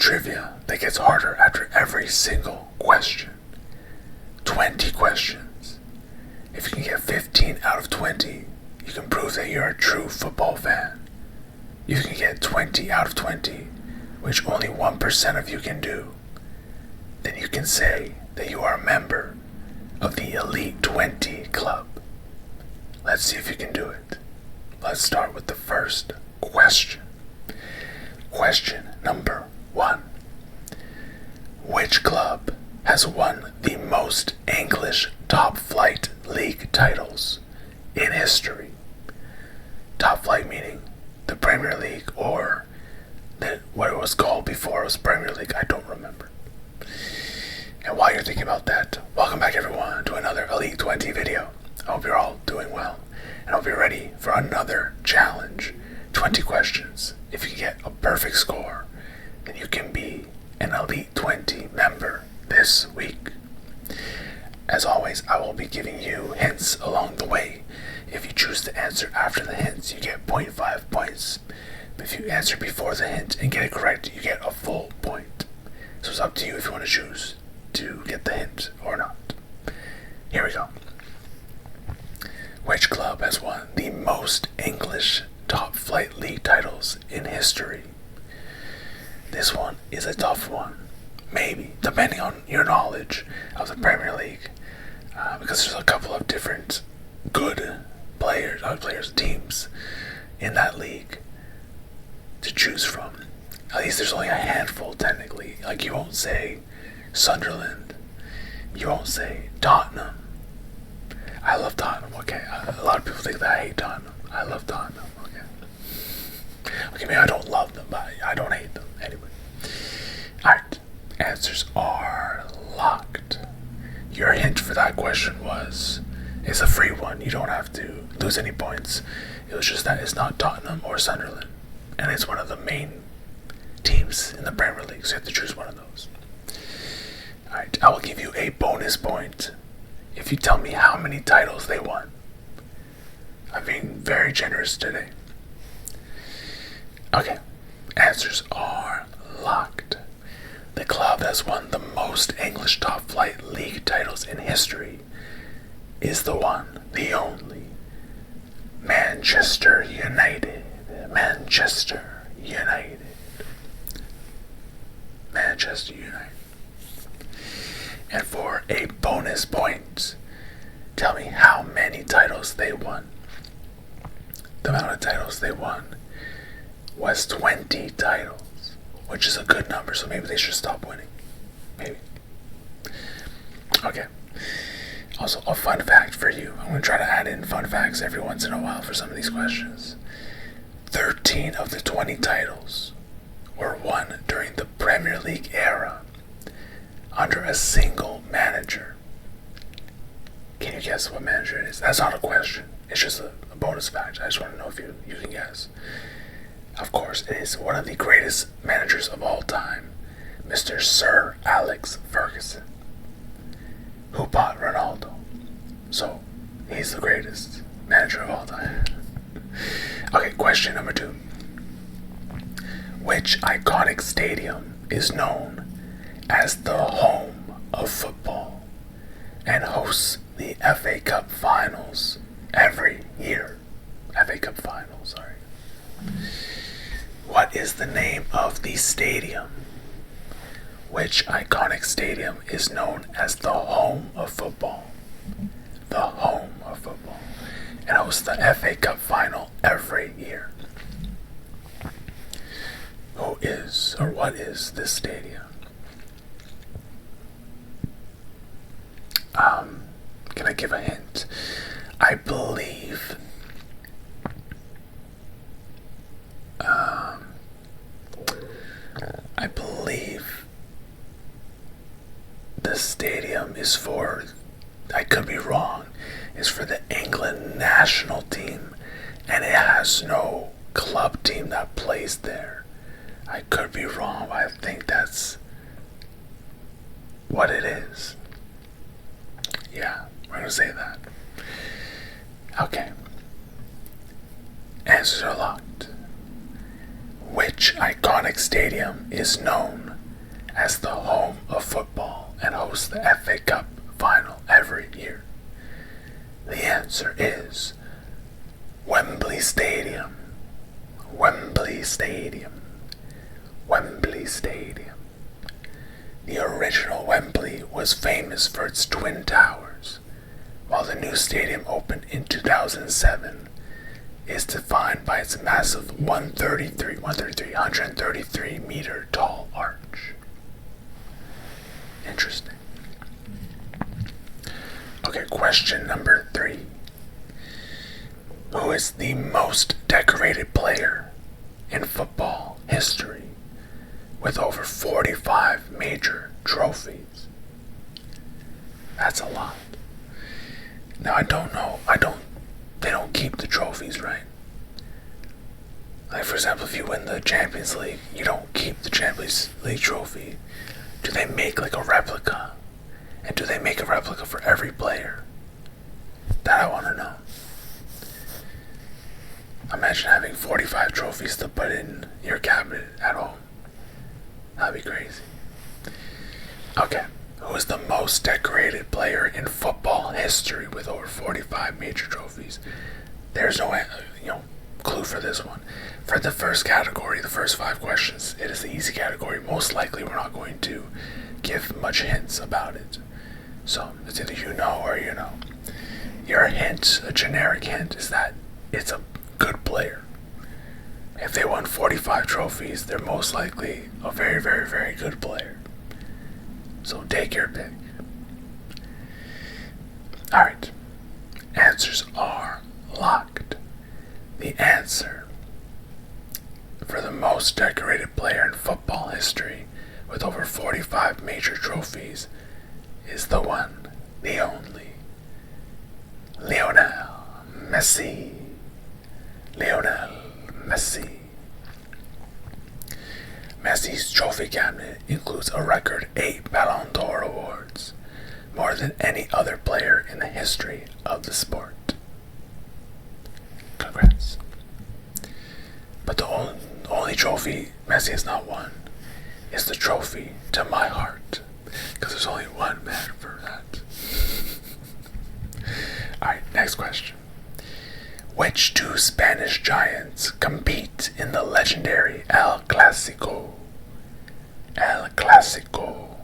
trivia that gets harder after every single question. 20 questions. If you can get 15 out of 20, you can prove that you're a true football fan. If you can get 20 out of 20, which only 1% of you can do, then you can say that you are a member of the Elite 20 Club. Let's see if you can do it. Let's start with the first question. Question number 1. Which club has won the most English top flight league titles in history? Top flight meaning the Premier League or what it was called before it was Premier League. I don't remember. And while you're thinking about that, welcome back everyone to another Elite 20 video. I hope you're all doing well, and I hope you're ready for another challenge. 20 questions. If you get a perfect score, then you can be an Elite 20 member this week. As always, I will be giving you hints along the way. If you choose to answer after the hints, you get 0.5 points. If you answer before the hint and get it correct, you get a full point. So it's up to you if you want to choose to get the hint or not. Here we go. Which club has won the most English top flight league titles in history? This one is a tough one. Maybe, depending on your knowledge of the Premier League. Because there's a couple of different good players, teams in that league to choose from. At least there's only a handful technically. Like you won't say Sunderland. You won't say Tottenham. I love Tottenham, okay. A lot of people think that I hate Tottenham. I love Tottenham, okay. Okay, maybe I don't love them, but I don't hate them. Anyway. Alright. Answers are locked. Your hint for that question it's a free one. You don't have to lose any points. It was just that it's not Tottenham or Sunderland. And it's one of the main teams in the Premier League, so you have to choose one of those. Alright, I will give you a bonus point if you tell me how many titles they won. I'm being very generous today. Okay, answers are locked. The club that's won the most English top flight league titles in history is the one, the only, Manchester United. Manchester United. Manchester United. And for a bonus point, tell me how many titles they won. The amount of titles they won was 20 titles, which is a good number, so maybe they should stop winning. Maybe. Okay. Also, a fun fact for you. I'm going to try to add in fun facts every once in a while for some of these questions. 13 of the 20 titles were won during the Premier League era under a single manager. Can you guess what manager it is? That's not a question. It's just a bonus fact. I just want to know if you can guess. Of course, it is one of the greatest managers of all time, Mr. Sir Alex Ferguson, who bought Ronaldo. So, he's the greatest manager of all time. Okay, question number 2. Which iconic stadium is known as the home of football and hosts the FA Cup finals every year? FA Cup finals, sorry. What is the name of the stadium? Which iconic stadium is known as the home of football? The home of football. And hosts the FA Cup final every year. Who is, or what is this stadium? Can I give a hint? I believe the stadium is for, I could be wrong, is for the England national team, and it has no club team that plays there. I could be wrong, but I think that's what it is. Yeah, we're gonna say that. Okay. Answers are locked. Which iconic stadium is known as the home of football and hosts the FA Cup final every year? The answer is Wembley Stadium. Wembley Stadium. Wembley Stadium. The original Wembley was famous for its twin towers, while the new stadium opened in 2007 is defined by its massive 133 meter tall arch. Interesting. Okay, question number 3. Who is the most decorated player in football history with over 45 major trophies? That's a lot. Now I don't know, they don't keep the trophies, right? Like, for example, if you win the Champions League, you don't keep the Champions League trophy. Do they make like a replica? And do they make a replica for every player? That I want to know. Imagine having 45 trophies to put in your cabinet at home. That'd be crazy. Okay, who is the most decorated player in football history with over 45 major trophies? There's no, clue for this one. For the first category, the first 5 questions, it is the easy category. Most likely we're not going to give much hints about it. So it's either you know or you know. Your hint, a generic hint, is that it's a good player. If they won 45 trophies, they're most likely a very, very, very good player. So take your pick. Alright. Answers are locked. The answer for the most decorated player in football history with over 45 major trophies is the one, the only, Lionel Messi. Lionel Messi. Messi's trophy cabinet includes a record 8 Ballon d'Or awards, more than any other player in the history of the sport. Congrats. But the only trophy Messi has not won is the trophy to my heart, because there's only one man for that. Alright, next question. Which 2 Spanish giants compete in the legendary El Clásico? El Clásico.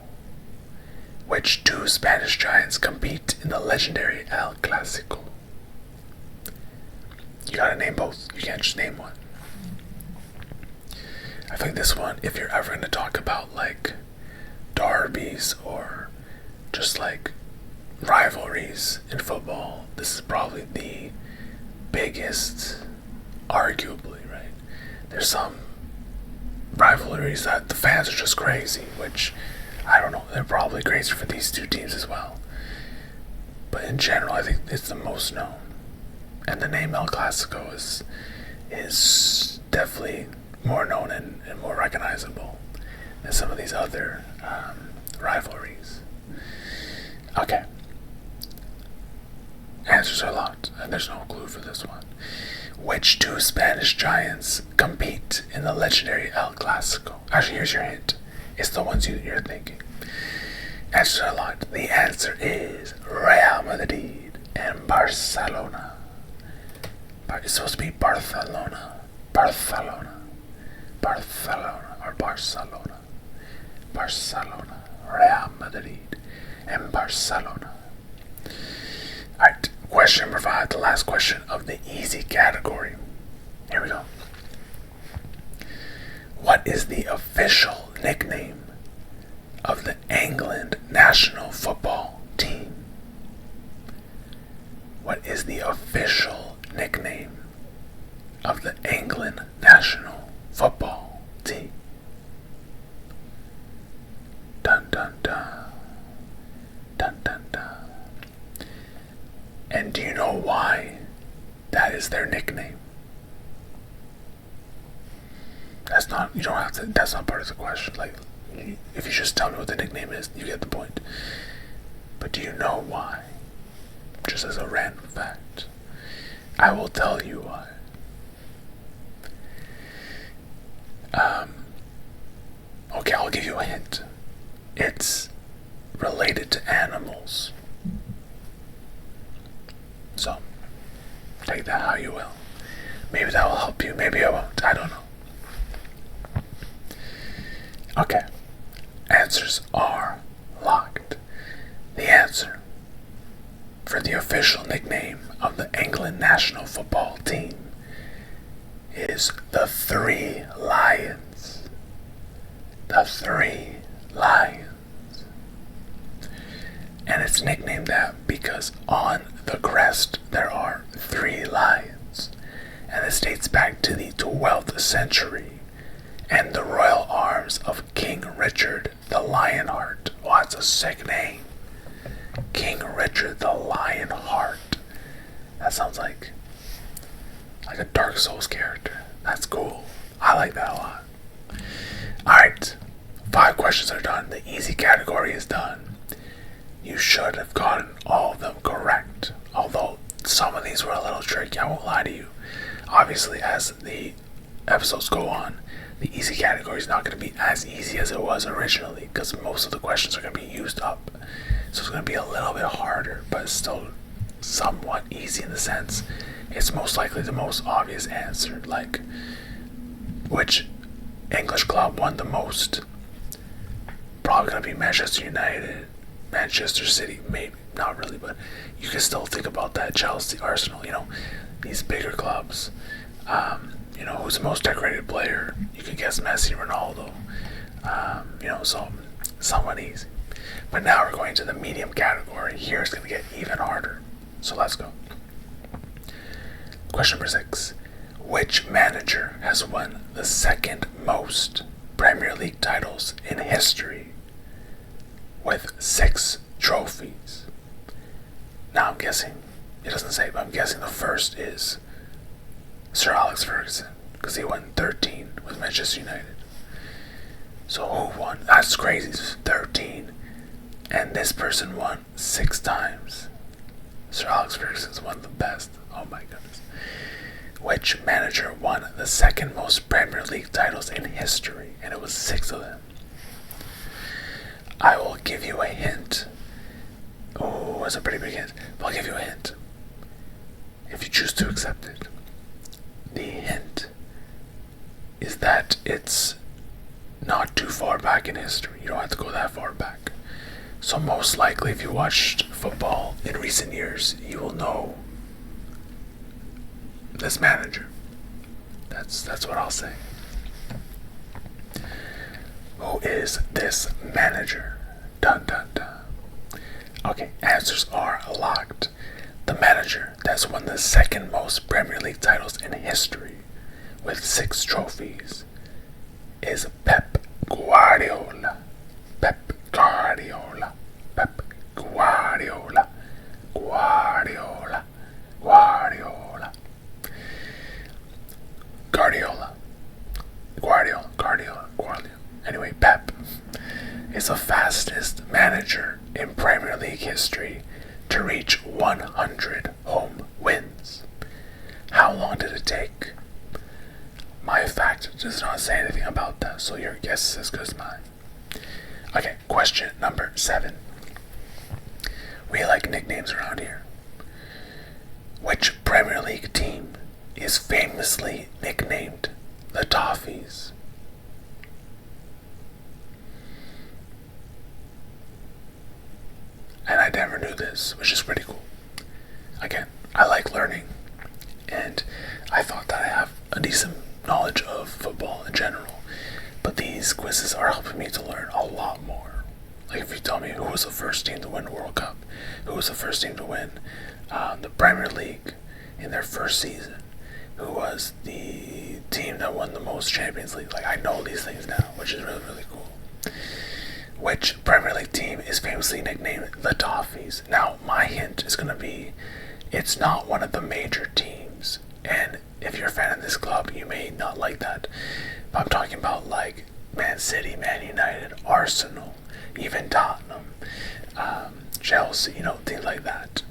Which 2 Spanish giants compete in the legendary El Clásico? You gotta name both. You can't just name one. I think this one, if you're ever gonna talk about like derbies or just like rivalries in football, this is probably the biggest, arguably, right? There's some rivalries that the fans are just crazy, which, I don't know, they're probably crazy for these 2 teams as well. But in general, I think it's the most known. And the name El Clásico is definitely more known and more recognizable than some of these other rivalries. Okay. Answers are locked, and there's no clue for this one. Which 2 Spanish giants compete in the legendary El Clásico? Actually, here's your hint. It's the ones you're thinking. Answers are locked. The answer is Real Madrid and Barcelona. It's supposed to be Barcelona. Barcelona. Barcelona or Barcelona. Barcelona. Real Madrid and Barcelona. Alright, question number 5, the last question of the easy category. Here we go. What is the official nickname of the England national football team? What is the official nickname of the England national football team? Dun dun dun. Dun dun dun. And do you know why that is their nickname? That's not part of the question. Like, if you just tell me what the nickname is, you get the point. But do you know why? Just as a random fact. I will tell you why. Okay, I'll give you a hint. it's related to animals. So, take that how you will. Maybe that will help you, maybe it won't, I don't know. Okay, answers are locked. The answer for the official nickname of the England national football team is the Three Lions. The Three Lions. And it's nicknamed that because on the crest there are 3 lions. And this dates back to the 12th century and the royal arms of King Richard the Lionheart. Oh, that's a sick name. King Richard the Lionheart. That sounds like a Dark Souls character. That's cool. I like that a lot. Alright, 5 questions are done. The easy category is done. You should have gotten all of them correct. Although some of these were a little tricky, I won't lie to you. Obviously, as the episodes go on, the easy category is not going to be as easy as it was originally because most of the questions are going to be used up. So it's going to be a little bit harder, but it's still somewhat easy in the sense it's most likely the most obvious answer, like which English club won the most. Probably going to be Manchester United, Manchester City, maybe, not really, but you can still think about that. Chelsea, Arsenal, these bigger clubs. Who's the most decorated player? You can guess Messi, Ronaldo. So somewhat easy. But now we're going to the medium category. Here it's going to get even harder. So let's go. Question number 6. Which manager has won the second most Premier League titles in history with 6 trophies? Now I'm guessing, it doesn't say, but I'm guessing the first is Sir Alex Ferguson because he won 13 with Manchester United. So who won? That's crazy, 13. And this person won 6 times. Sir Alex Ferguson's one of the best. Oh my goodness. Which manager won the second most Premier League titles in history? And it was 6 of them. I will give you a hint. Oh, that's a pretty big hint. But I'll give you a hint if you choose to accept it. The hint is that it's not too far back in history. You don't have to go that far back. So most likely if you watched football in recent years, you will know this manager. That's what I'll say. Who is this manager? Dun dun dun. Okay, answers are locked. The manager that's won the second most Premier League titles in history with 6 trophies is Pep Guardiola. Pep Guardiola. Pep Guardiola. Guardiola. Guardiola. Guardiola. Guardiola. Guardiola. Guardiola. Anyway, Pep is the fastest manager in Premier League history to reach 100 home wins. How long did it take? My fact does not say anything about that, so your guess is as good as mine. Okay, question number 7. We like nicknames around here. Which Premier League team is famously nicknamed the Toffees? And I never knew this, which is pretty cool. Again, I like learning, and I thought that I have a decent knowledge of football in general, but these quizzes are helping me to learn a lot more. Like if you tell me who was the first team to win the World Cup, who was the first team to win the Premier League in their first season, who was the team that won the most Champions League, like I know these things now, which is really, really cool. Which Premier League team is famously nicknamed the Toffees? Now, my hint is going to be, it's not one of the major teams, and if you're a fan of this club, you may not like that, but I'm talking about like Man City, Man United, Arsenal, even Tottenham, Chelsea, things like that.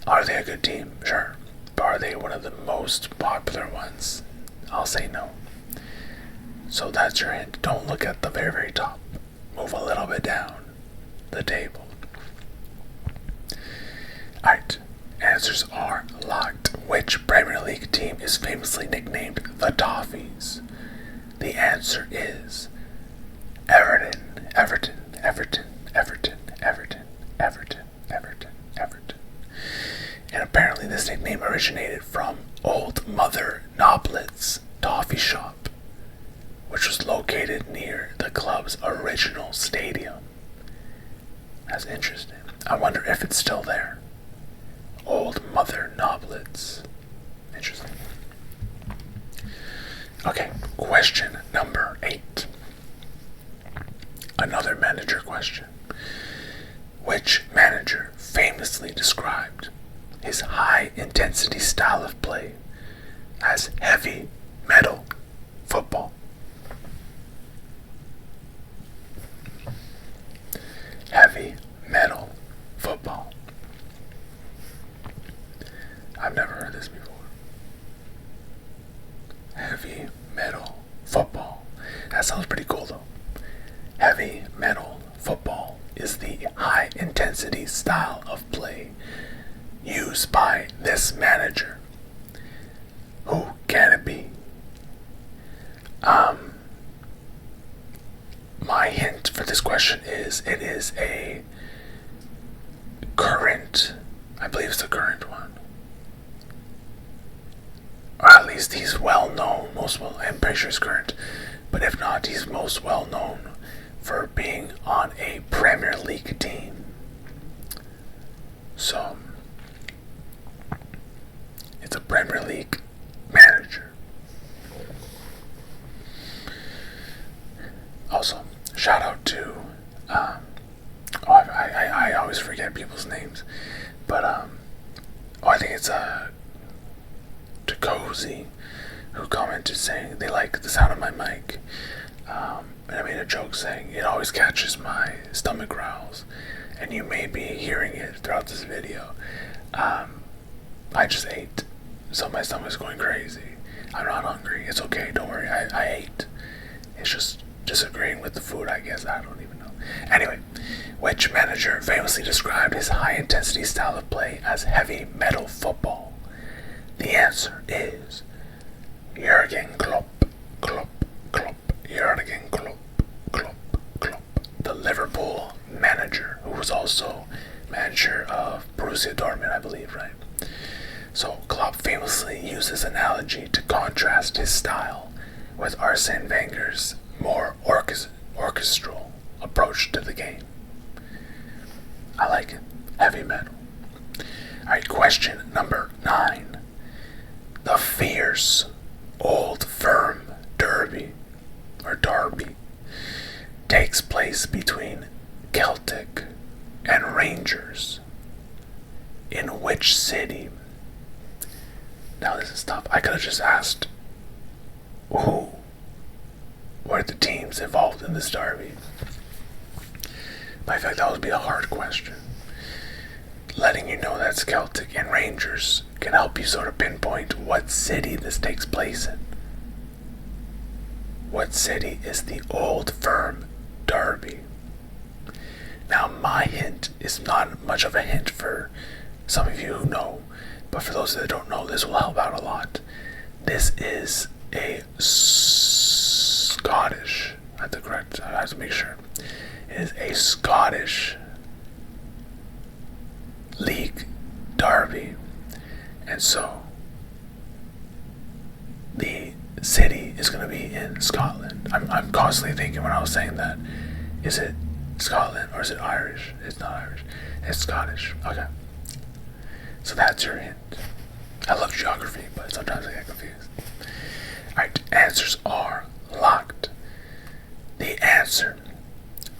Are they a good team? Sure. But are they one of the most popular ones? I'll say no. So that's your hint. Don't look at the very, very top. move a little bit down the table. Alright, answers are locked. Which Premier League team is famously nicknamed the Toffees? The answer is Everton, Everton, Everton, Everton, Everton, Everton, Everton, Everton. And apparently this nickname originated from Old Mother Noblet's toffee shop, which was located near the club's original stadium. That's interesting. I wonder if it's still there. Old Mother Noblet's. Interesting. Okay, question number 8. Another manager question. Which manager famously described his high-intensity style of play as heavy metal football? Heavy metal football. I've never heard this before. Heavy metal football. That sounds pretty cool though. Heavy metal football is the high-intensity style of play used by this manager. Who can it be? My hint for this question is it is a current, I believe it's a current one. Or at least he's well known, I'm pretty sure he's current. But if not, he's most well known for being on a Premier League team. So, it's a Premier League manager. Also, shout out to, I always forget people's names, but, I think it's, Takozy, who commented saying they like the sound of my mic, and I made a joke saying it always catches my stomach growls, and you may be hearing it throughout this video. I just ate, so my stomach's going crazy. I'm not hungry, it's okay, don't worry, I ate. It's just disagreeing with the food, I guess, I don't even know. Anyway, which manager famously described his high-intensity style of play as heavy metal football? The answer is Jurgen Klopp, Klopp, Klopp, Jurgen Klopp, Klopp, Klopp, the Liverpool manager, who was also manager of Borussia Dortmund, I believe, right? So Klopp famously used this analogy to contrast his style with Arsene Wenger's more orchestral approach to the game. I like it. Heavy metal. Alright, question number 9. The fierce Old Firm Derby takes place between Celtic and Rangers. In which city? Now this is tough. I could have just asked who were the teams involved in this derby. But I feel like that would be a hard question. Letting you know that Celtic and Rangers can help you sort of pinpoint what city this takes place in. What city is the Old Firm Derby? Now my hint is not much of a hint for some of you who know, but for those that don't know, this will help out a lot. This is a Scottish, I have to make sure. It is a Scottish league derby. And so the city is going to be in Scotland. I'm constantly thinking when I was saying that, is it Scotland or is it Irish? It's not Irish. It's Scottish. Okay. So that's your hint. I love geography, but sometimes I get confused. Alright, answers are locked. The answer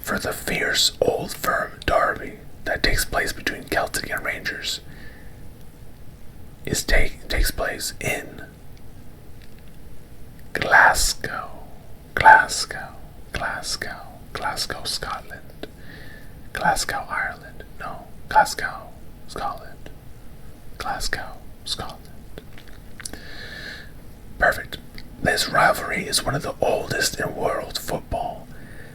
for the fierce Old Firm derby that takes place between Celtic and Rangers takes place in Glasgow, Scotland. Glasgow, Ireland. No, Glasgow, Scotland. Glasgow, Scotland. Perfect. This rivalry is one of the oldest in world football,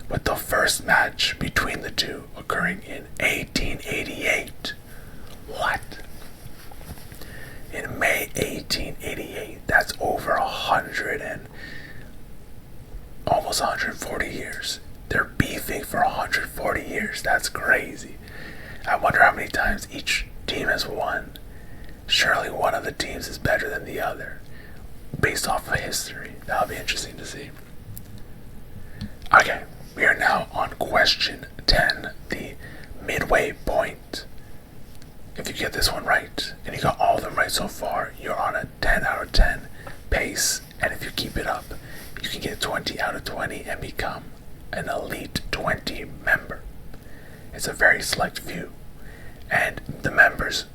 with the first match between the two occurring in 1888. What? In May 1888, that's over 100 and almost 140 years. They're beefing for 140 years. That's crazy. I wonder how many times each team has won. Surely one of the teams is better than the other, based off of history. That'll be interesting to see. Okay, we are now on question 10, the midway point. If you get this one right, and you got all of them right so far, you're on a 10 out of 10 pace, and if you keep it up, you can get 20 out of 20 and become an Elite 20 member. It's a very select few, and the members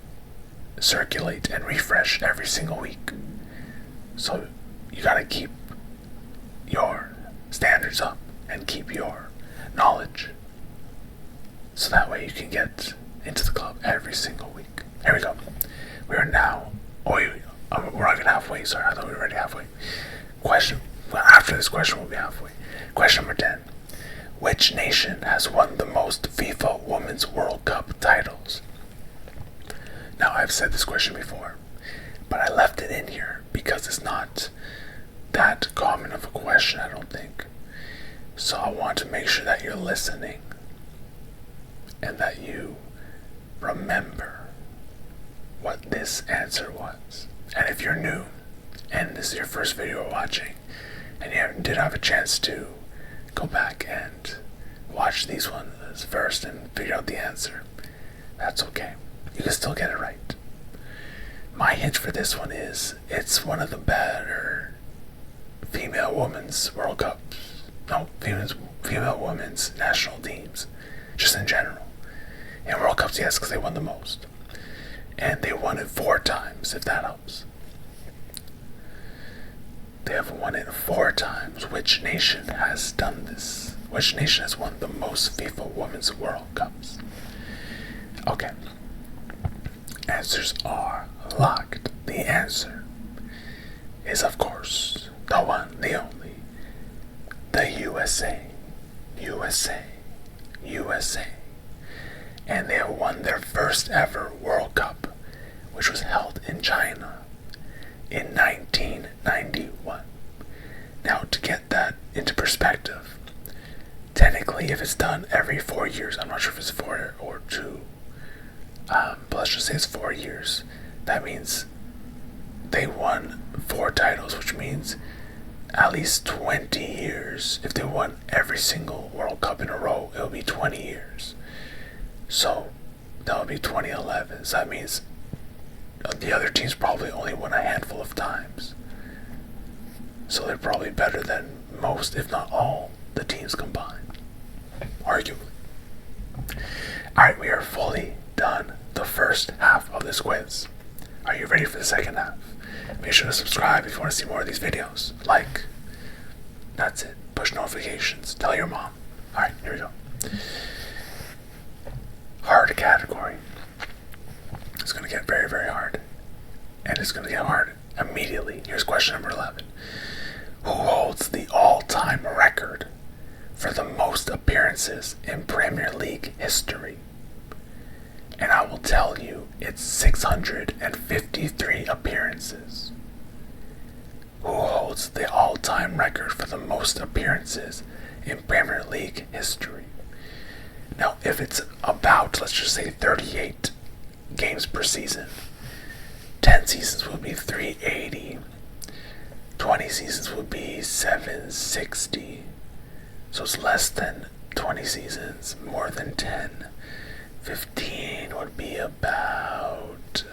circulate and refresh every single week. So you gotta keep your standards up and keep your knowledge, so that way you can get into the club every single week. Here we go. We are now, we're not even halfway, sorry, I thought we were already halfway. After this question we'll be halfway. Question number 10. Which nation has won the most FIFA Women's World Cup titles? Now, I've said this question before, but I left it in here because it's not that common of a question, I don't think. So I want to make sure that you're listening and that you remember what this answer was. And if you're new and this is your first video you're watching and you didn't have a chance to go back and watch these ones first and figure out the answer, that's okay. You can still get it right. My hint for this one is it's one of the better female women's World Cups. No, female women's national teams, just in general. In World Cups, yes, because they won the most. And they won it 4 times, if that helps. They have won it 4 times. Which nation has done this? Which nation has won the most FIFA Women's World Cups? Okay. Answers are locked. The answer is, of course, the one, the only, the USA. USA. USA. And they have won their first ever World Cup, which was held in China in 1991. Now, to get that into perspective, technically, if it's done every 4 years, I'm not sure if it's 4 or 2, but let's just say it's 4 years, that means they won 4 titles, which means at least 20 years. If they won every single World Cup in a row, it'll be 20 years. So that would be 2011. So that means the other teams probably only won a handful of times. So they're probably better than most, if not all, the teams combined. Arguably. Alright, we are fully done the first half of this quiz. Are you ready for the second half? Make sure to subscribe if you want to see more of these videos. Like. That's it. Push notifications. Tell your mom. Alright, here we go. Hard category. It's going to get very, very hard. And it's going to get hard immediately. Here's question number 11. Who holds the all-time record for the most appearances in Premier League history? And I will tell you, it's 653 appearances. Who holds the all-time record for the most appearances in Premier League history? Now, if it's about, let's just say 38 games per season, 10 seasons would be 380, 20 seasons would be 760, so it's less than 20 seasons, more than 10. 15 would be about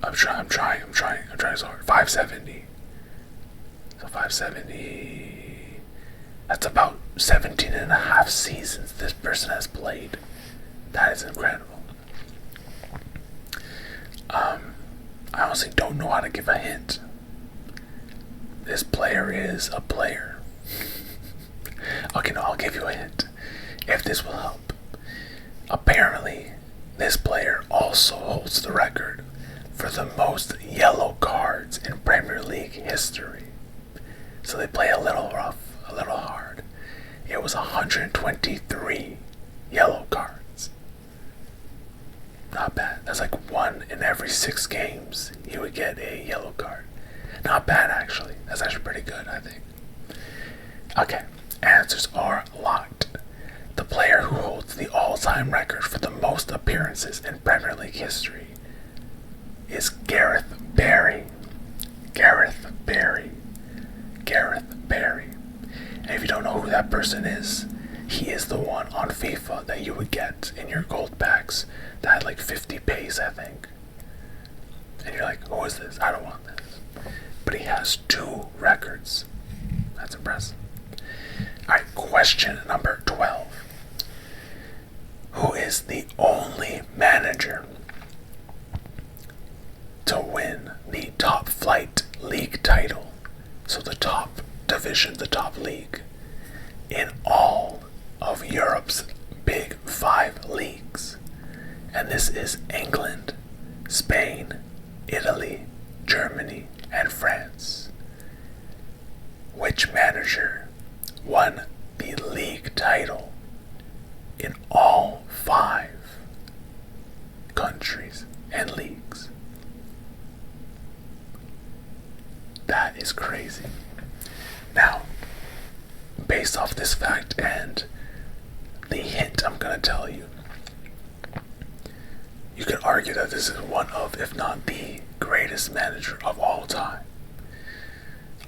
I'm trying so hard. 570. So 570, that's about 17 and a half seasons this person has played. That is incredible. I honestly don't know how to give a hint. This player is a player. Okay, no, I'll give you a hint, if this will help. Apparently, this player also holds the record for the most yellow cards in Premier League history. So they play a little rough, a little hard. It was 123 yellow cards. Not bad. That's like 1 in every 6 games he would get a yellow card. Not bad, actually. That's actually pretty good, I think. Okay, answers are locked. The player who holds the all-time record for the most appearances in Premier League history is Gareth Barry. Gareth Barry. Gareth Barry. And if you don't know who that person is, he is the one on FIFA that you would get in your gold packs that had like 50 pace, I think. And you're like, who is this? I don't want this. But he has 2 records. That's impressive. Alright, question number 12. Who is the only manager to win the top flight league title? So the top division, the top league, in all of Europe's big 5 leagues. And this is England, Spain, Italy, Germany, and France. Which manager won the league title in all 5 countries and leagues? That is crazy. Now, based off this fact and the hint I'm going to tell you, you could argue that this is one of, if not the greatest manager of all time.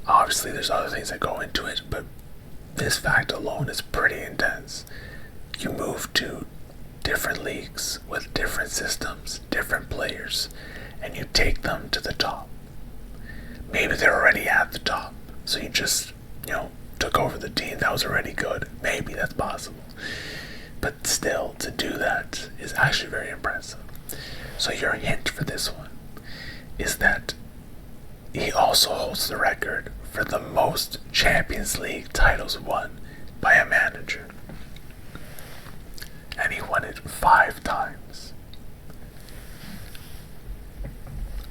Obviously, there's other things that go into it, but this fact alone is pretty intense. You move to different leagues with different systems, different players, and you take them to the top. Maybe they're already at the top, so you just, took over the team that was already good. Maybe that's possible. But still, to do that is actually very impressive. So your hint for this one is that he also holds the record for the most Champions League titles won by a manager. And he won it 5 times.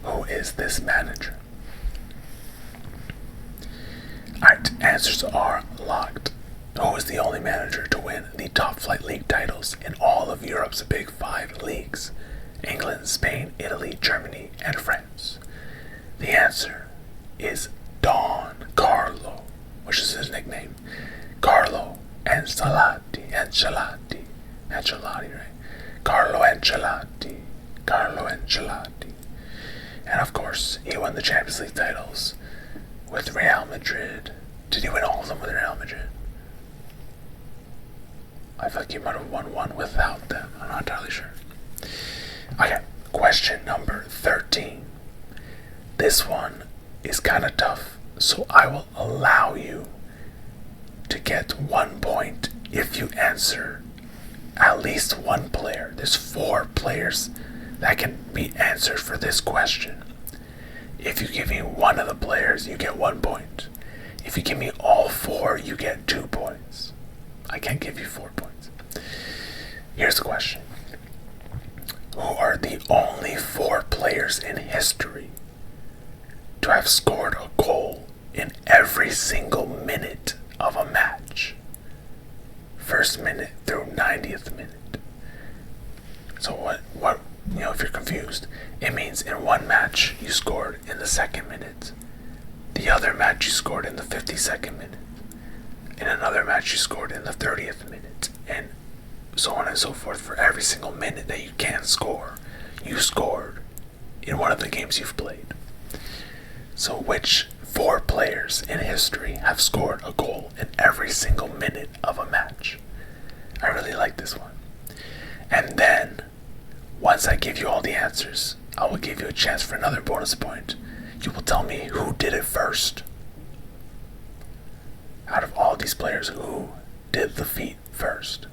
Who is this manager? Alright, answers are locked. Who is the only manager to win the top flight league titles in all of Europe's big 5 leagues? England, Spain, Italy, Germany, and France. The answer is Don Carlo, which is his nickname. Carlo Ancelotti, right? Carlo Ancelotti. And of course, he won the Champions League titles with Real Madrid. Did he win all of them with Real Madrid? I feel like he might have won one without them. I'm not entirely sure. Okay, question number 13. This one is kind of tough, so I will allow you to get 1 point if you answer at least 1 player. There's 4 players that can be answered for this question. If you give me 1 of the players, you get 1 point. If you give me all 4, you get 2 points. I can't give you 4 points. Here's the question. Who are the only 4 players in history to have scored a goal in every single minute of a match? First minute through 90th minute. So what if you're confused, it means in one match you scored in the 2nd minute. The other match you scored in the 52nd minute. In another match you scored in the 30th minute. And so on and so forth. For every single minute that you can score, you scored in one of the games you've played. So which 4 players in history have scored a goal in every single minute of a match? I really like this one. And then, once I give you all the answers, I will give you a chance for another bonus point. You will tell me who did it first. Out of all these players, who did the feat first?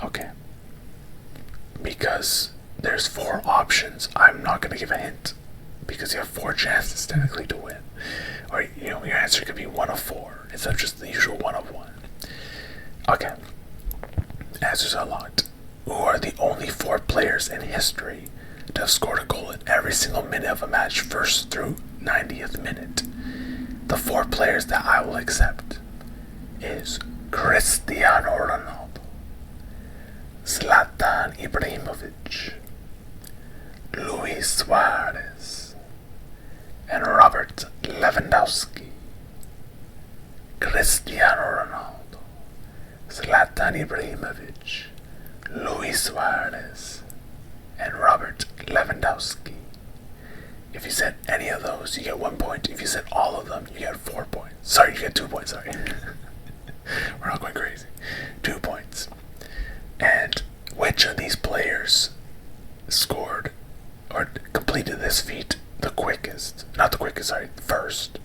Okay. Because there's 4 options, I'm not going to give a hint. Because you have 4 chances technically to win. Or, your answer could be 1 of 4 instead of just the usual 1 of 1. Okay. Answers are locked. Who are the only 4 players in history to have scored a goal in every single minute of a match, first through 90th minute. The 4 players that I will accept is Cristiano Ronaldo, Zlatan Ibrahimovic, Luis Suarez, and Robert Lewandowski. Cristiano Ronaldo, Zlatan Ibrahimovic, Luis Suarez, and Robert Lewandowski. If you said any of those, you get 1 point. If you said all of them, you get 4 points. Sorry, you get 2 points, sorry. We're not going crazy. 2 points. And which of these players scored or completed this feat the quickest? Not the quickest, sorry, first.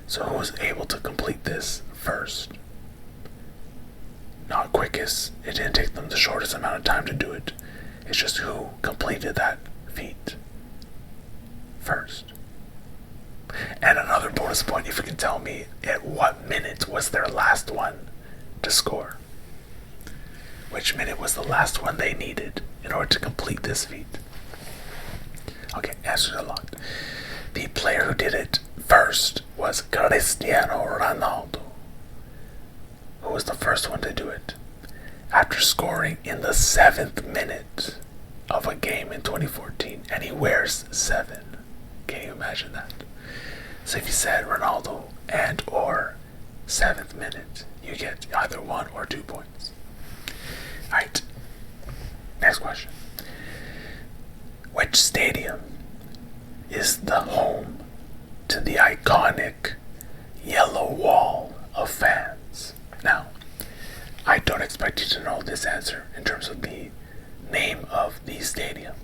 So who was able to complete this first? Not quickest. It didn't take them the shortest amount of time to do it. It's just who completed that feat first. And another bonus point if you can tell me at what minute was their last one to score. Which minute was the last one they needed in order to complete this feat? Okay, answered a lot. The player who did it first was Cristiano Ronaldo, who was the first one to do it, after scoring in the 7th minute of a game in 2014, and he wears 7. Can you imagine that? So if you said Ronaldo and or 7th minute, you get either 1 or 2 points. Alright, next question. Which stadium is the home to the iconic yellow wall of fans? Now, I don't expect you to know this answer in terms of the name of the stadium.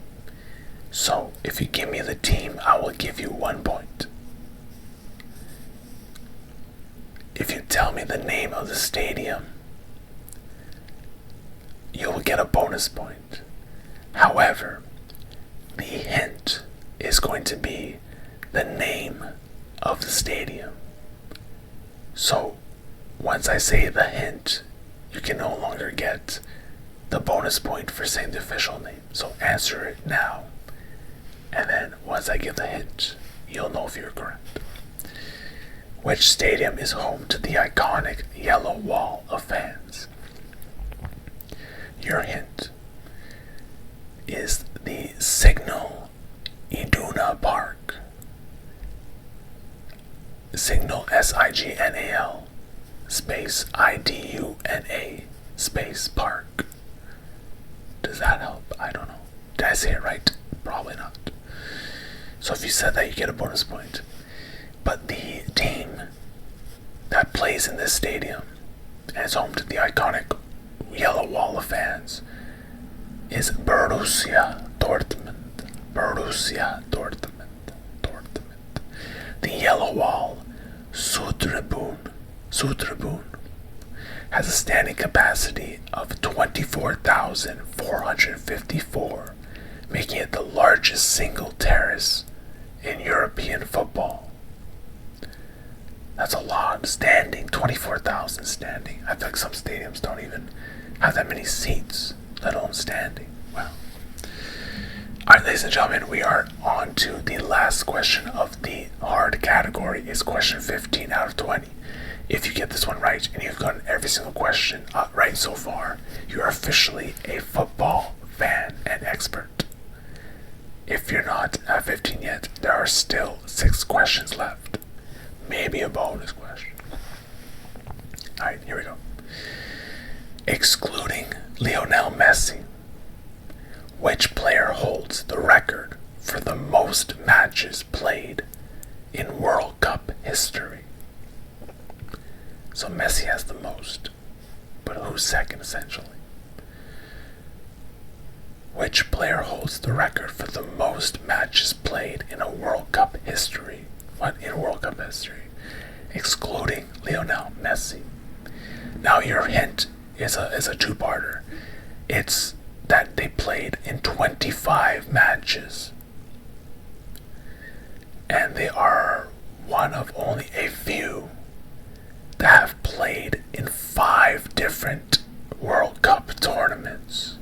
So, if you give me the team, I will give you 1 point. If you tell me the name of the stadium, you will get a bonus point. However, the hint is going to be the name of the stadium. So, once I say the hint, you can no longer get the bonus point for saying the official name. So answer it now. And then once I give the hint, you'll know if you're correct. Which stadium is home to the iconic yellow wall of fans? Your hint is the Signal Iduna Park. Signal Signal space Iduna space park. Does that help? I don't know. Did I say it right? Probably not. So if you said that, you get a bonus point. But the team that plays in this stadium and is home to the iconic yellow wall of fans is Borussia Dortmund. Borussia Dortmund. The yellow wall, Südtribüne, has a standing capacity of 24,454, making it the largest single terrace in European football. That's a lot standing, 24,000 standing. I feel like some stadiums don't even have that many seats, let alone standing. Wow. Alright, ladies and gentlemen, we are on to the last question of the hard category. It's question 15 out of 20. If you get this one right, and you've gotten every single question right so far, you're officially a football fan and expert. If you're not at 15 yet, there are still 6 questions left. Maybe a bonus question. Alright, here we go. Excluding Lionel Messi, which player holds the record for the most matches played in World Cup history? So Messi has the most, but who's second essentially? Which player holds the record for the most matches played in a World Cup history? What in World Cup history? Excluding Lionel Messi. Now your hint is a two-parter. It's that they played in 25 matches. And they are one of only a few that have played in 5 different World Cup tournaments.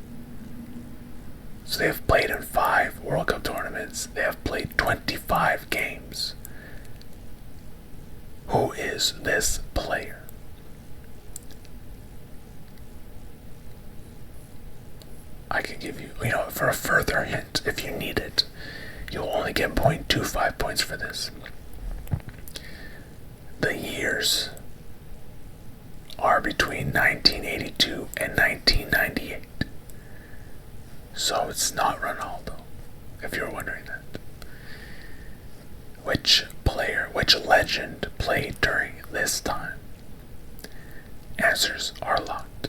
So they have played in 5 World Cup tournaments. They have played 25 games. Who is this player? I can give you, for a further hint, if you need it, you'll only get 0.25 points for this. The years are between 1982 and 1998. So it's not Ronaldo, if you're wondering that. Which legend played during this time? Answers are locked.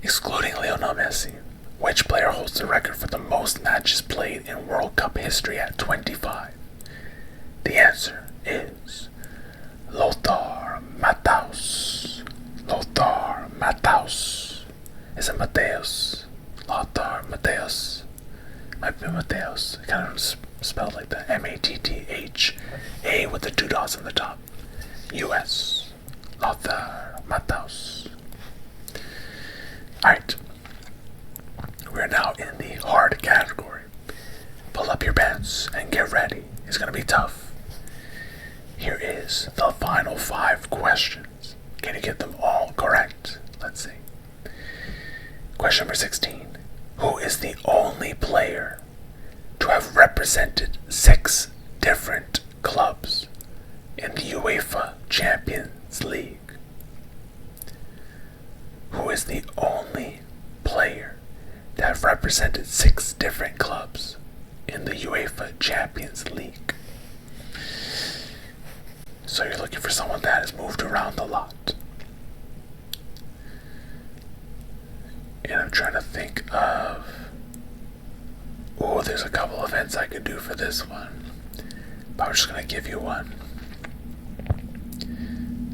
Excluding Lionel Messi, which player holds the record for the most matches played in World Cup history at 25? The answer is Lothar Matthäus. Lothar Matthäus. Is it Matthäus? Lothar Matthäus. Might be Matthäus. It kind of spelled like that. Matth. A with the 2 dots on the top. US. Lothar Matthäus. Alright. We're now in the hard category. Pull up your pants and get ready. It's going to be tough. Here is the final 5 questions. Can you get them all correct? Let's see. Question number 16. Who is the only player to have represented 6 different clubs in the UEFA Champions League? Who is the only player to have represented 6 different clubs in the UEFA Champions League? So you're looking for someone that has moved around a lot. And I'm trying to think of... there's a couple of hints I could do for this one. But I'm just going to give you one.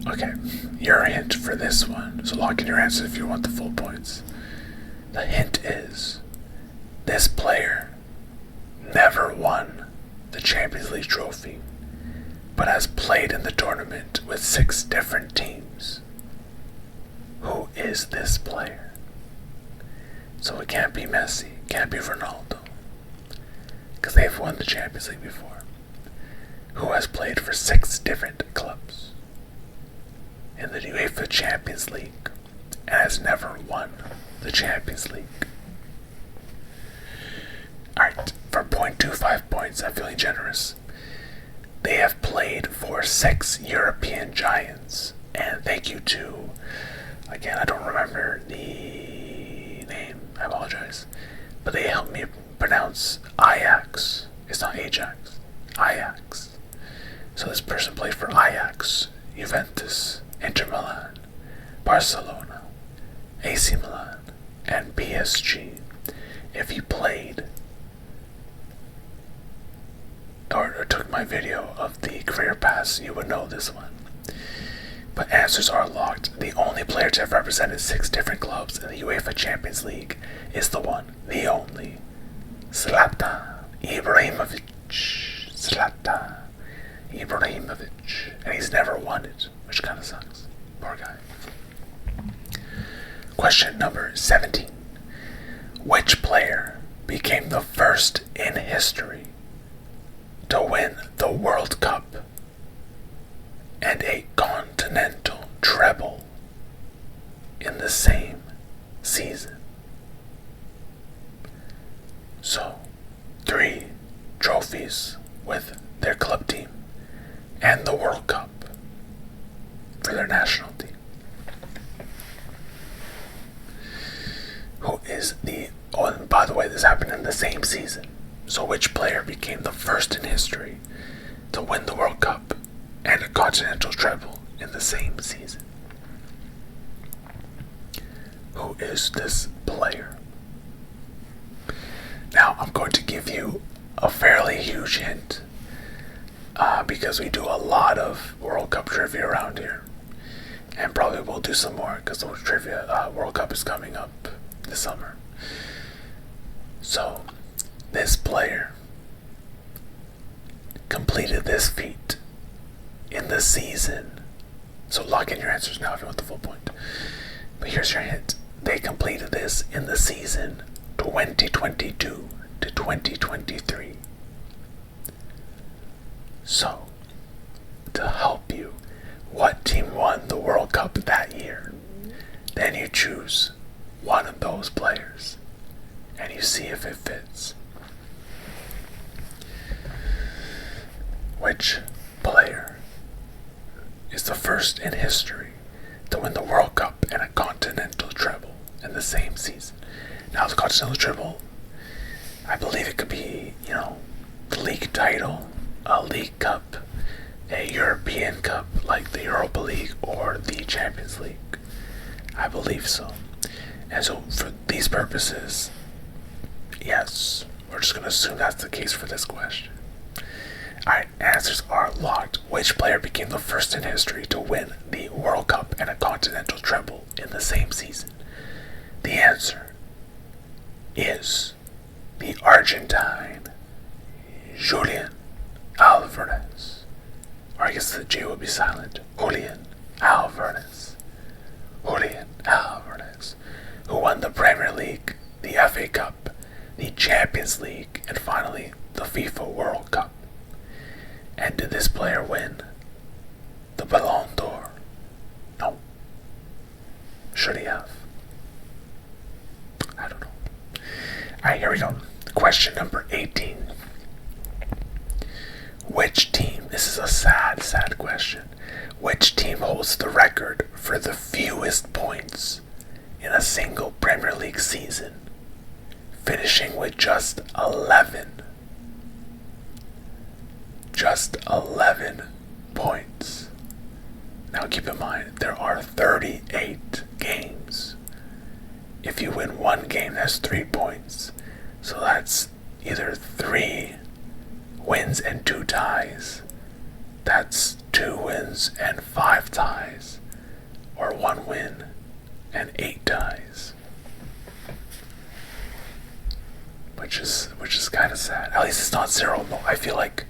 Okay, your hint for this one. So lock in your answer if you want the full points. The hint is, this player never won the Champions League trophy, but has played in the tournament with 6 different teams. Who is this player? So it can't be Messi, can't be Ronaldo, because they've won the Champions League before. Who has played for 6 different clubs in the UEFA Champions League and has never won the Champions League? Alright, for 0.25 points, I'm feeling generous. They have played for 6 European giants, and thank you to, again, I don't remember the name, I apologize, but they helped me pronounce Ajax. It's not Ajax, Ajax. So this person played for Ajax, Juventus, Inter Milan, Barcelona, AC Milan, and PSG. If you played or took my video of the career pass, you would know this one. But answers are locked. The only player to have represented 6 different clubs in the UEFA Champions League is the one, the only, Zlatan Ibrahimovic. Zlatan Ibrahimovic. And he's never won it, which kind of sucks. Poor guy. Question number 17. Which player became the first in history to win the World Cup and a continental treble in the same season? So, 3 trophies with their club team and the World Cup for their national team. Who is the... Oh, and by the way, this happened in the same season. So which player became the first in history to win the World Cup and a continental treble in the same season? Who is this player? Now, I'm going to give you a fairly huge hint because we do a lot of World Cup trivia around here. And probably we'll do some more because the World Cup is coming up this summer. So, this player completed this feat in the season. So lock in your answers now if you want the full point. But here's your hint. They completed this in the season 2022 to 2023. So, to help you, what team won the World Cup that year? Then you choose one of those players and you see if it fits. Which player is the first in history to win the World Cup and a continental treble in the same season? Now, the continental treble, I believe it could be, the league title, a league cup, a European cup like the Europa League or the Champions League. I believe so. And so for these purposes, yes, we're just going to assume that's the case for this question. Alright, answers are locked. Which player became the first in history to win the World Cup and a continental treble in the same season? The answer is the Argentine Julian Alvarez. Or I guess the J would be silent. Julian Alvarez. Julian Alvarez, who won the Premier League, the FA Cup, the Champions League, and finally the FIFA World Cup. And did this player win the Ballon d'Or? No. Should he have? I don't know. Alright, here we go. Question number 18. Which team, this is a sad question, which team holds the record for the fewest points in a single Premier League season, finishing with just 11? Just 11 points. Now keep in mind, there are 38 games. If you win one game, that's 3 points. So that's either 3 wins and 2 ties. That's 2 wins and 5 ties. Or 1 win and 8 ties. Which is kind of sad. At least it's not 0. No, I feel like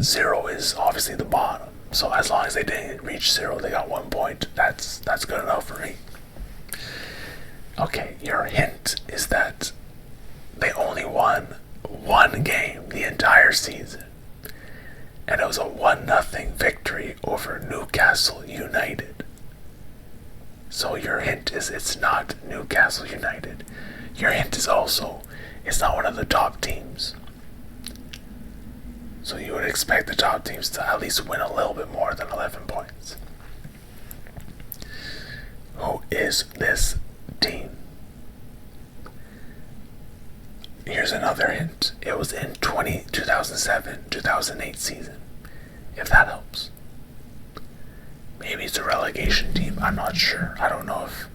0 is obviously the bottom. So as long as they didn't reach 0, they got 1 point. That's good enough for me. Okay, your hint is that they only won 1 game the entire season. And it was a 1-0 victory over Newcastle United. So your hint is it's not Newcastle United. Your hint is also it's not one of the top teams. So you would expect the top teams to at least win a little bit more than 11 points. Who is this team? Here's another hint. It was in 2007-2008 season, if that helps. Maybe it's a relegation team. I'm not sure. I don't know if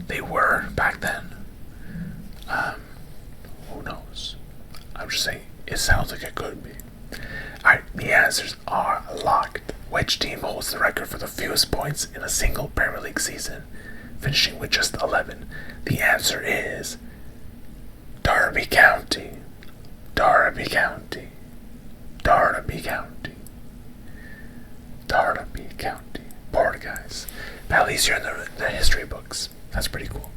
they were back then. Who knows? I'm just saying, it sounds like it could be. Alright, the answers are locked. Which team holds the record for the fewest points in a single Premier League season, finishing with just 11? The answer is Derby County. Derby County. Derby County. Derby County. Poor guys. But at least you're in the history books. That's pretty cool.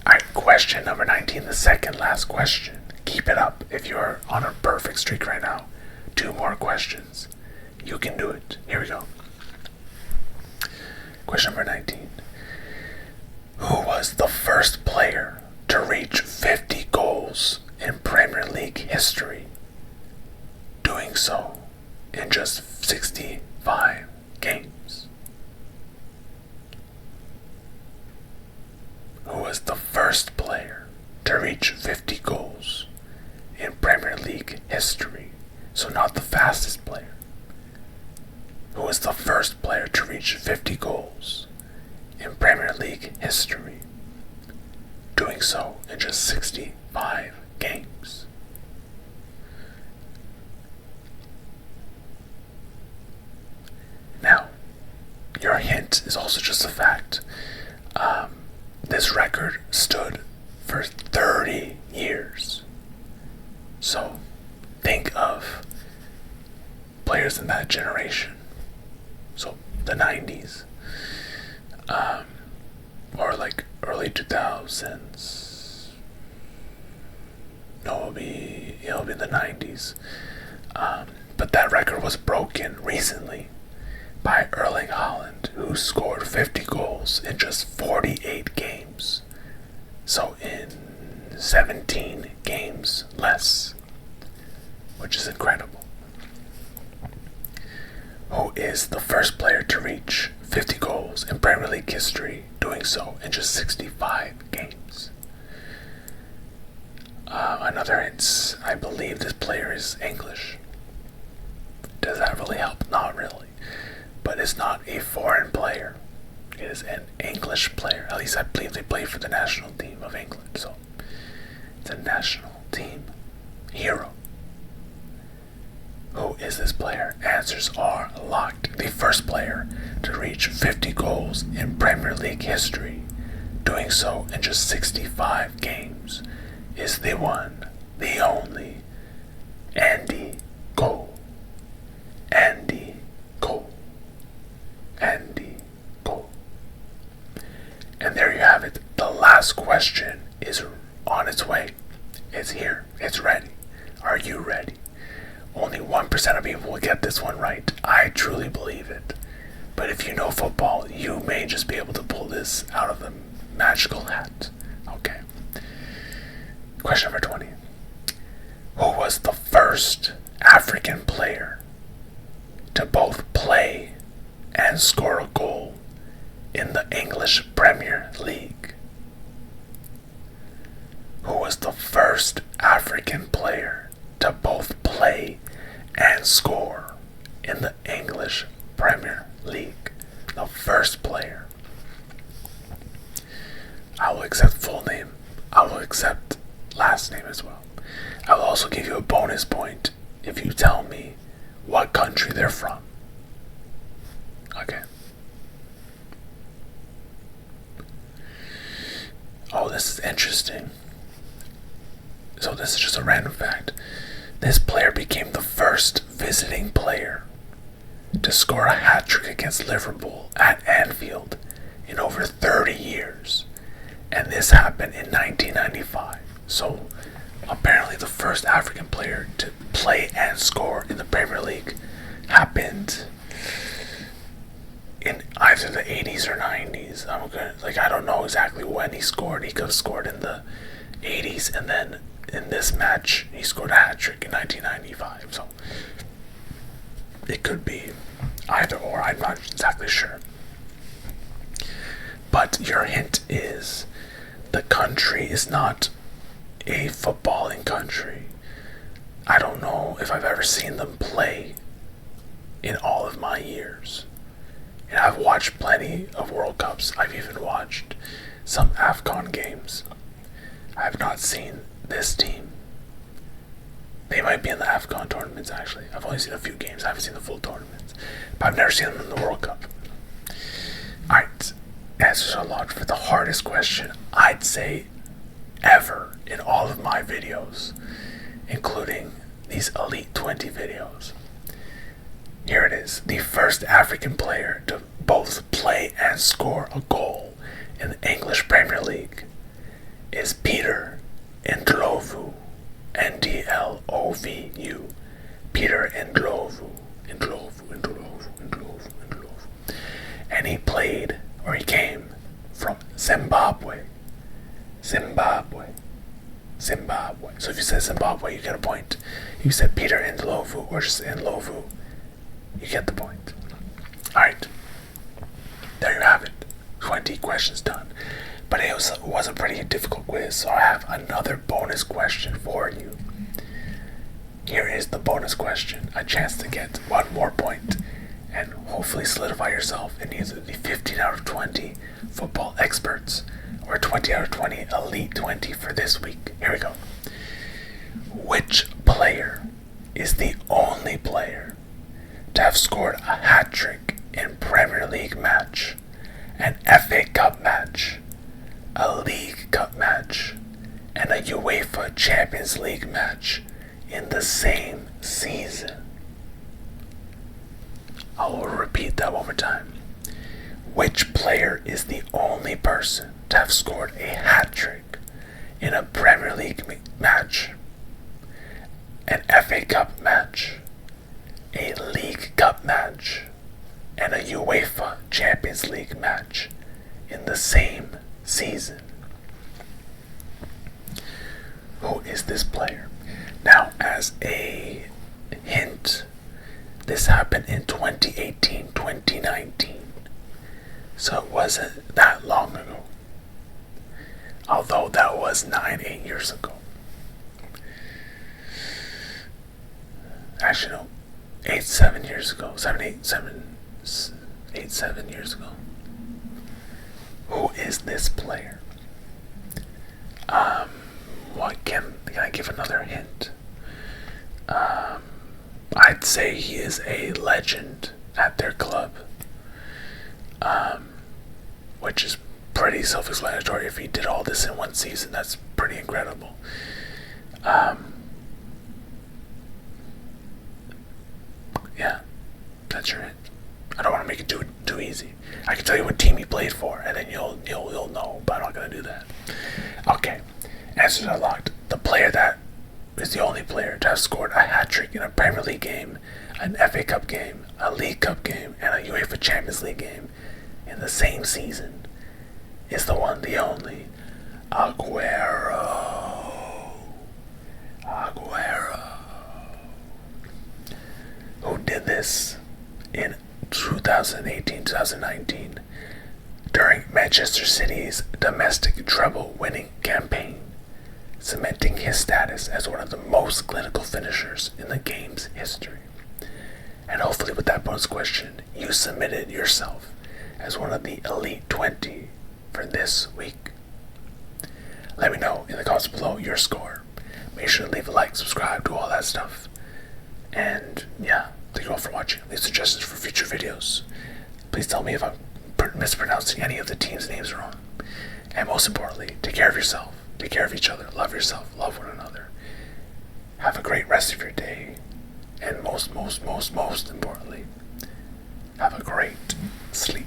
Alright, question number 19, the second last question. Keep it up if you're on a perfect streak right now. 2 more questions. You can do it. Here we go. Question number 19. Who was the first player to reach 50 goals in Premier League history, doing so in just 65 games? Who was the first player to reach 50 goals in Premier League history? So not the fastest player. Who was the first player to reach 50 goals in Premier League history, doing so in just 65 games? Now, your hint is also just a fact. This record stood for 30 years. So, think of players in that generation. So, the 90s. Or like early 2000s. No, it'll be the 90s. But that record was broken recently by Erling Haaland, who scored 50 goals in just 48 games. So in 17 games less, which is incredible. Who is the first player to reach 50 goals in Premier League history, doing so in just 65 games? Another hint, I believe this player is English. Does that really help? Not really. But it's not a foreign player. It is an English player. At least I believe they play for the national team of England. So it's a national team hero. Who is this player? Answers are locked. The first player to reach 50 goals in Premier League history, doing so in just 65 games, is the one, the only, Andy Cole. Andy Cole. Andy Cole. And there you have it. The last question is on its way. It's here. It's ready. Are you ready? Only 1% of people will get this one right. I truly believe it. But if you know football, you may just be able to pull this out of the magical hat. Okay. Question number 20. Who was the first African player to both play and score a goal in the English Premier League? Who was the first African player to both play and score in the English Premier League? The first player. I will accept full name. I will accept last name as well. I will also give you a bonus point if you tell me what country they're from. Okay. Oh, this is interesting. So this is just a random fact. This player became the first visiting player to score a hat-trick against Liverpool at Anfield in over 30 years. And this happened in 1995. So apparently the first African player to play and score in the Premier League happened in either the 80s or 90s. I don't know exactly when he scored. He could have scored in the 80s, and then in this match he scored a hat-trick in 1995. So it could be either or. I'm not exactly sure. But your hint is the country is not a footballing country. I don't know if I've ever seen them play in all of my years. And I've watched plenty of World Cups. I've even watched some AFCON games. I have not seen this team. They might be in the AFCON tournaments, actually. I've only seen a few games. I haven't seen the full tournaments. But I've never seen them in the World Cup. Alright, answers are locked for the hardest question I'd say ever in all of my videos, including these Elite 20 videos. Here it is. The first African player to both play and score a goal in the English Premier League is Peter Ndlovu. Ndlovu. Peter Ndlovu. And he came from Zimbabwe. Zimbabwe. So if you said Zimbabwe, you get a point. If you said Peter Ndlovu or just Ndlovu, you get the point. Alright. There you have it. 20 questions done. But it was a pretty difficult quiz, so I have another bonus question for you. Here is the bonus question. A chance to get one more point and hopefully solidify yourself in either the 15 out of 20 football experts or 20 out of 20 Elite 20 for this week. Here we go. Which player is the only player to have scored a hat-trick in Premier League match, an FA Cup match, a League Cup match, and a UEFA Champions League match in the same season? I will repeat that one more time. Which player is the only person to have scored a hat-trick in a Premier League match, UEFA Champions League match in the same season. Who is this player? Now, as a hint, this happened in 2018, 2019. So it wasn't that long ago. Although that was 8 years ago. Actually, no. 7 years ago. 7 years ago. Who is this player? Can I give another hint? I'd say he is a legend at their club. Which is pretty self-explanatory. If he did all this in one season, that's pretty incredible. Yeah, that's your hint. I don't want to make it too easy. I can tell you what team he played for, and then you'll know. But I'm not gonna do that. Okay, answers are locked. The player that is the only player to have scored a hat-trick in a Premier League game, an FA Cup game, a League Cup game, and a UEFA Champions League game in the same season is the one, the only, Aguero. Who did this in 2018-2019 during Manchester City's domestic treble-winning campaign, cementing his status as one of the most clinical finishers in the game's history. And hopefully with that bonus question, you submitted yourself as one of the Elite 20 for this week. Let me know in the comments below your score. Make sure to leave a like, subscribe, do all that stuff. And yeah, thank you all for watching. Leave suggestions for future videos. Please tell me if I'm mispronouncing any of the teams' names wrong. And most importantly, take care of yourself, take care of each other, love yourself, love one another. Have a great rest of your day. And most importantly, have a great sleep.